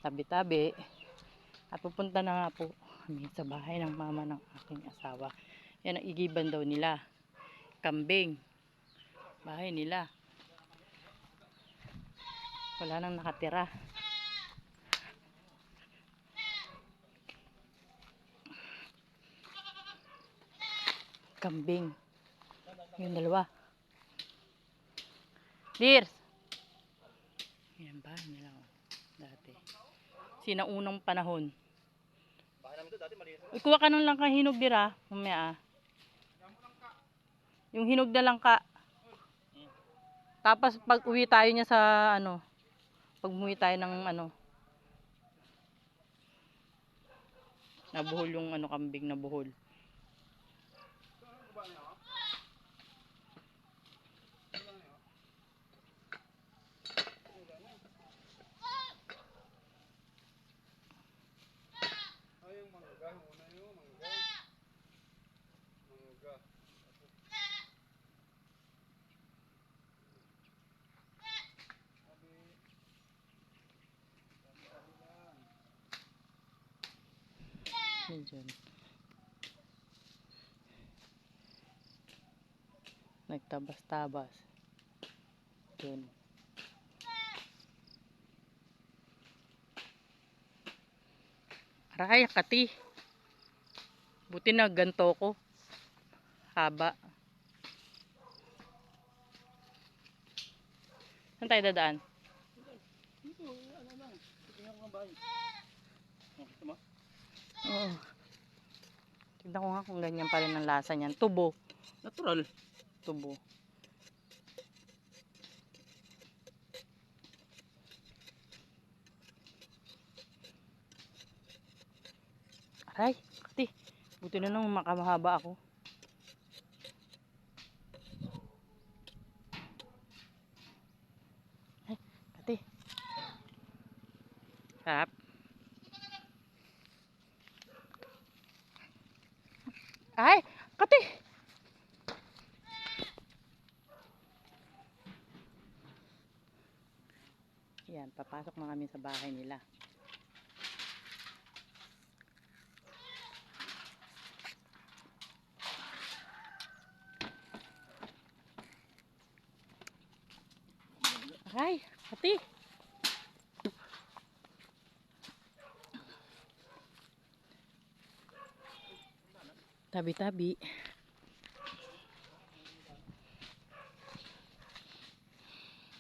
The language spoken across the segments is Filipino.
tabi-tabi. At pupunta na nga po kami sa bahay ng mama ng aking asawa. Yan ang igiban daw nila. Kambing. Bahay nila. Wala nang nakatira. Kambing. Yung dalawa. Dears! Yan bahay nila. Dati. Sinaunang panahon. Ikuha ka nung lang ka hinog dira. Mamaya ah. Yung hinog na lang ka. Tapos pag uwi tayo niya sa ano. Pag umuwi tayo ng ano. Nabuhol yung ano kambing na buhol. Diyan. Nagtabas-tabas. Doon. Aray, kati. Buti na ganto ko. Haba. Saan tayo dadaan? Dito, ano lang. Tingnan ko ang bahay. Ito mo? Oo. Tignan ko nga kung ganyan pa rin ang lasa niyan. Tubo. Natural. Tubo. Aray, kati. Buti na nung makamahaba ako. Ay, kati. Sarap. Ay, kati. Yan, papasok na kami sa bahay nila. Ay, kati. Tabi-tabi.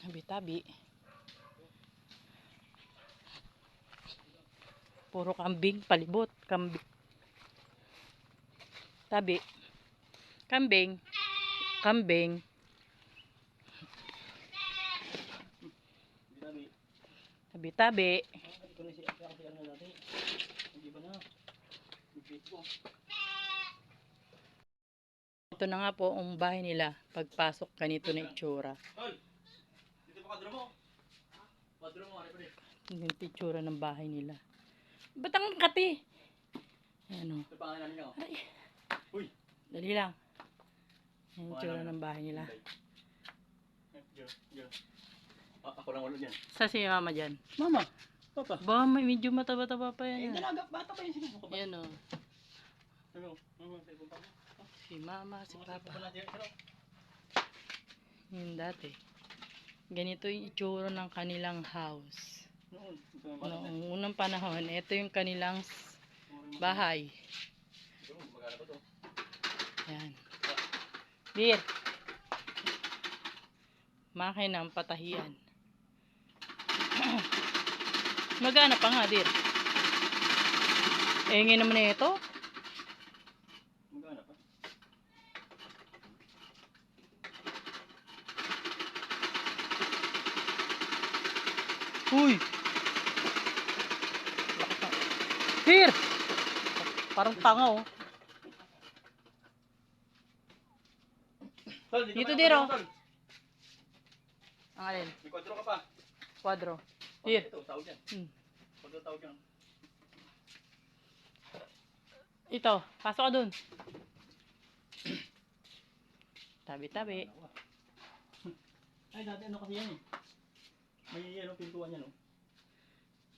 Tabi-tabi. Puro kambing, palibot, kambing. Tabi. Kambing. Kambing. Tabi-tabi. Ito na nga po ang bahay nila. Pagpasok ganito na itsura. Dito pa kadro mo. Kadro mo, ano pa rin? Yung itsura ng bahay nila. Ba't ang kati? Ayan o. Ito pa nga namin ako. Ay. Uy! Dali lang. Yung itsura ng bahay nila. Ako lang ulo dyan. Sa si mama dyan? Mama! Papa! Ba, may medyo mataba-taba pa yan. Dalaga, bata pa yun sila. Ayan o. Sabi ko, mama, sa ibang papa. Si mama, si papa. Papa natin, sino? Yun dati. Ganito yung itsura ng kanilang house. Noon. Noong unang panahon, ito yung kanilang bahay. Magana pa to. Yan. Dir. Makina ang patahian. Magana pa nga, Dir. Engin naman na ito. Magana pa. Uy! Dir! Parang tanga oh. Tol, Dito, pa Dir, yung oh. tol. Ang alin? May kwadro ka pa. Kwadro. Dir. Ito, tawag yan. Kwadro tawag yan. Ito, pasok ka dun. Tabi-tabi. Ay, dati ano kasi yan eh. May ano, pintuan yan oh.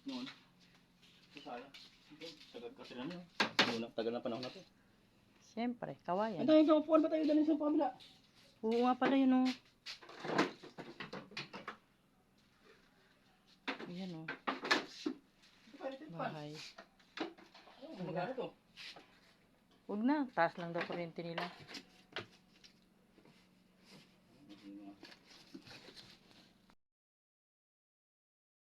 Noon. sayang. Tagal kasi na yun. Tagal na panahon na to. Siyempre, kawayan. Ang dahil sa upuan ba tayo dali sa pamila? Oo nga pala yun oh. Ayan oh. Bahay. Magkano to? Huwag na, taas lang daw kuryente nila.